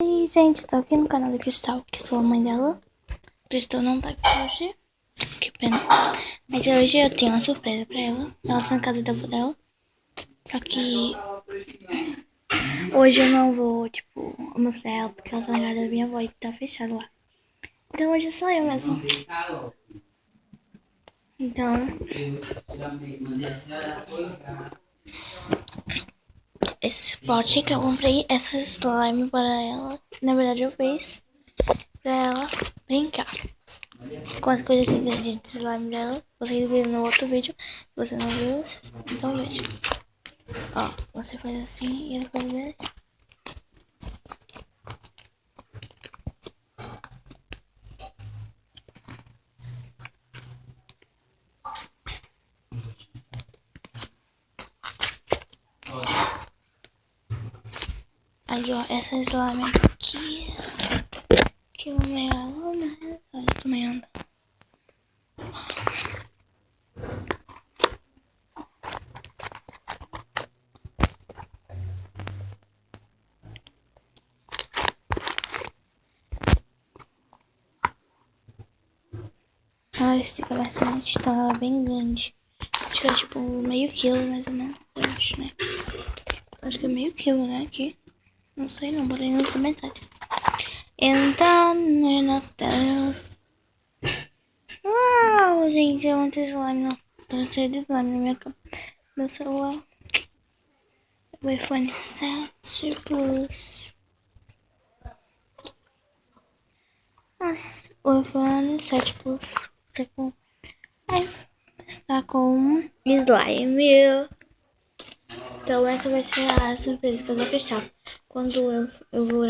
E gente, tô aqui no canal do Cristal, que sou a mãe dela. O Cristal não tá aqui hoje, que pena. Mas hoje eu tenho uma surpresa pra ela. Ela tá na casa da avó dela. Só que hoje eu não vou, tipo, mostrar ela, porque ela tá na casa da minha avó e tá fechado lá. Então hoje é só eu mesmo. Então, esse pote que eu comprei, essa slime para ela. Na verdade eu fiz pra ela brincar com as coisas de slime dela. Vocês viram no outro vídeo. Se você não viu, então veja. Ó, você faz assim e depois vê. Aí, ó, essa slime aqui. Que eu amei ela, né? Olha, eu tô meando. Ah, esse bastante, então ela é bem grande. Acho que é tipo meio quilo, mais ou menos. Eu acho, né? Acho que é meio quilo, né? Aqui. Não sei, não. Botei nos comentários. Então, é Natal. Uau, gente, é muito slime. Não. Tô cheio de slime na minha cama. Meu celular. O iPhone 7 Plus. Nossa, o iPhone 7 Plus. Está com slime. Então essa vai ser a surpresa que eu vou testar. Quando eu vou gravar